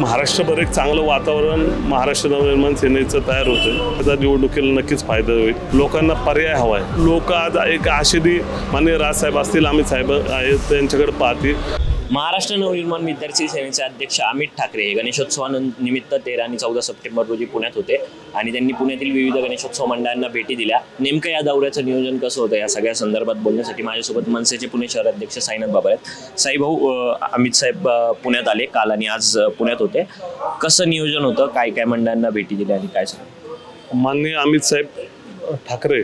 महाराष्ट्रभर एक चांगलं वातावरण महाराष्ट्र नवनिर्माण सेनेचं तयार होतं। त्याचा निवडणुकीला नक्कीच फायदा होईल। लोकांना पर्याय हवा आहे। लोक आज एक आशेदी माननीय राजसाहेब असतील, अमित साहेब आहेत, त्यांच्याकडे पाहतील। महाराष्ट्र नवनिर्माण विद्यार्थी सेनेचे अध्यक्ष अमित ठाकरे गणेशोत्सवानिमित्त 13 आणि 14 सप्टेंबर रोजी पुण्यात होते आणि त्यांनी पुण्यातील विविध गणेशोत्सव मंडळांना भेटी दिल्या। नेमकं या दौऱ्याचं नियोजन कसं होतं या सगळ्या संदर्भात बोलण्यासाठी माझ्यासोबत मनसेचे पुणे शहर अध्यक्ष साईनाथ बाबर आहेत। साई भाऊ, अमित साहेब पुण्यात आले काल आणि आज पुण्यात होते, कसं नियोजन होतं, काय काय मंडळांना भेटी दिल्या आणि काय सांगा? माननीय अमित साहेब ठाकरे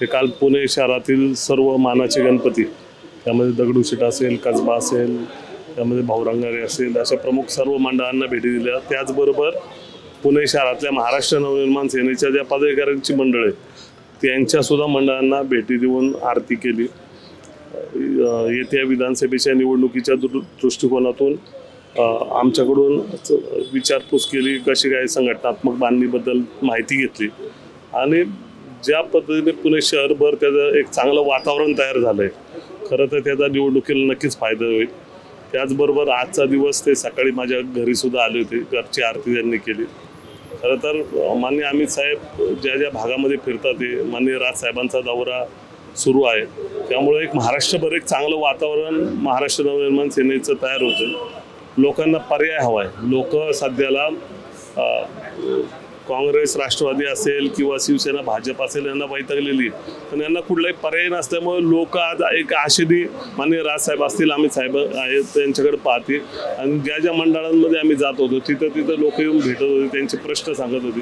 हे काल पुणे शहरातील सर्व मानाचे गणपती, त्यामध्ये दगडूशेठ असेल, कसबा असेल, त्यामध्ये भाऊरंगारे असेल, अशा प्रमुख सर्व मंडळांना भेटी दिल्या। त्याचबरोबर पुणे शहरातल्या महाराष्ट्र नवनिर्माण सेनेच्या ज्या पदाधिकाऱ्यांची मंडळ आहेत त्यांच्यासुद्धा मंडळांना भेटी देऊन आरती केली। येत्या विधानसभेच्या निवडणुकीच्या दृष्टिकोनातून आमच्याकडून विचारपूस केली, कशी काय संघटनात्मक बांधणीबद्दल माहिती घेतली आणि ज्या पद्धतीने पुणे शहरभर त्याचं एक चांगलं वातावरण तयार झालं आहे, खरं तर त्याचा निवडणुकीला नक्कीच फायदा होईल। त्याचबरोबर आजचा दिवस ते सकाळी माझ्या घरीसुद्धा आले होते, घरची आरती त्यांनी केली। खरं तर माननीय अमित साहेब ज्या ज्या भागामध्ये फिरतात ते माननीय राजसाहेबांचा दौरा सुरू आहे, त्यामुळे एक महाराष्ट्रभर एक चांगलं वातावरण महाराष्ट्र नवनिर्माण सेनेचं तयार होतं। लोकांना पर्याय हवा आहे। लोक सध्याला काँग्रेस, राष्ट्रवादी असेल किंवा शिवसेना, भाजप असेल यांना वैतागलेली, पण यांना कुठलाही पर्याय नसल्यामुळे लोक आज एक आशेदी माननीय राजसाहेब असतील, अमित साहेब आहेत, त्यांच्याकडे पाहतील आणि ज्या ज्या मंडळांमध्ये आम्ही जात होतो तिथं लोक येऊन भेटत होते, त्यांचे प्रश्न सांगत होते।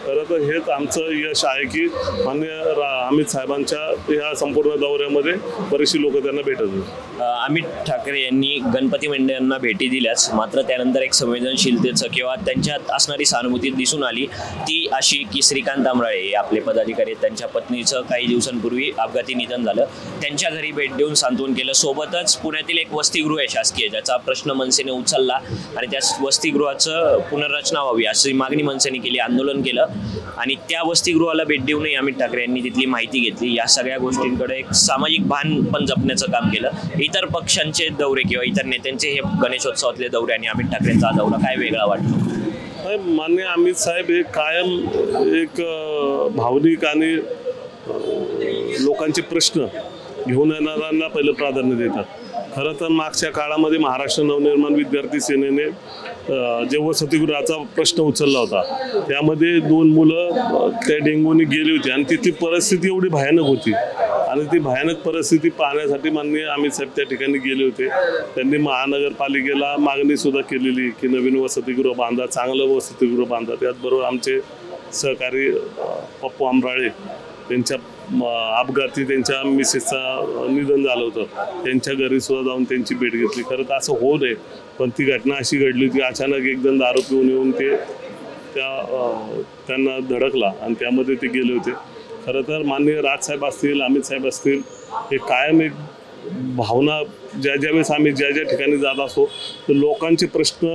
खरं तर हेच आमचं यश आहे की माननीय अमित साहेबांच्या ह्या संपूर्ण दौऱ्यामध्ये बरीचशी लोक त्यांना भेटत होते। अमित ठाकरे यांनी गणपती मंडळांना भेटी दिल्याच, मात्र त्यानंतर एक संवेदनशीलतेचं किंवा त्यांच्यात असणारी सहानुभूती दिसून आली ती अशी की श्रीकांत आमराळे आपले पदाधिकारी, त्यांच्या पत्नीचं काही दिवसांपूर्वी अपघाती निधन झालं, त्यांच्या घरी भेट देऊन सांत्वन केलं। सोबतच पुण्यातील एक वसतिगृह आहे शासकीय, ज्याचा प्रश्न मनसेने उचलला आणि त्या वसतिगृहाचं पुनर्रचना व्हावी अशी मागणी मनसेने केली, आंदोलन केलं आणि त्या वसतिगृहाला भेट देऊनही अमित ठाकरे यांनी तिथली माहिती घेतली। या सगळ्या गोष्टींकडे एक सामाजिक भान पण जपण्याचं काम केलं। इतर पक्षांचे दौरे किंवा इतर नेत्यांचे हे गणेशोत्सवातले दौरे आणि अमित ठाकरेंचा दौरा काय वेगळा वाटतो? माननीय अमित साहेब हे कायम एक भावनिक आणि लोकांचे प्रश्न घेऊन येणाऱ्यांना पहिलं प्राधान्य देतात। खरं तर मागच्या काळामध्ये महाराष्ट्र नवनिर्माण विद्यार्थी सेनेने जे वसतिगृहाचा प्रश्न उचलला होता, त्यामध्ये 2 मुलं त्या डेंगूने गेली होती आणि तिथली परिस्थिती एवढी भयानक होती आणि ती भयानक परिस्थिती पाहण्यासाठी माननीय अमित साहेब त्या ठिकाणी गेले होते। त्यांनी महानगरपालिकेला मागणीसुद्धा केलेली की नवीन वसतिगृह बांधा, चांगलं वसतिगृह बांधा। त्याचबरोबर आमचे सहकारी पप्पू आमराळे, त्यांच्या अपघाती त्यांच्या मिसेसचं निधन झालं होतं, त्यांच्या घरी सुद्धा जाऊन त्यांची भेट घेतली। खरं तर असं होऊ नये, पण ती घटना अशी घडली होती, अचानक एकदम दारू पिऊन येऊन ते त्यांना धडकला आणि त्यामध्ये ते गेले होते। खरं तर माननीय राजसाहेब असतील, अमित साहेब असतील, हे कायम एक भावना ज्यावेळेस आम्ही ज्या ठिकाणी जात असतो तर लोकांचे प्रश्न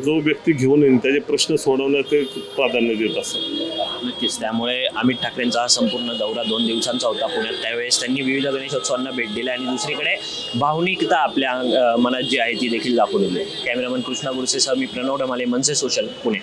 जो व्यक्ती घेऊन येईल त्याचे प्रश्न सोडवण्यात ते प्राधान्य देत असतात। नक्कीच, त्यामुळे अमित ठाकरेंचा हा संपूर्ण दौरा 2 दिवसांचा होता पुण्यात। त्यावेळेस त्यांनी विविध गणेशोत्सवांना भेट दिली आणि दुसरीकडे भावनिकता आपल्या मनात जी आहे ती देखील दाखवून दिली। कॅमेरामन कृष्णा गुरसेसह मी प्रणव ढमाले, मनसे सोशल, पुणे।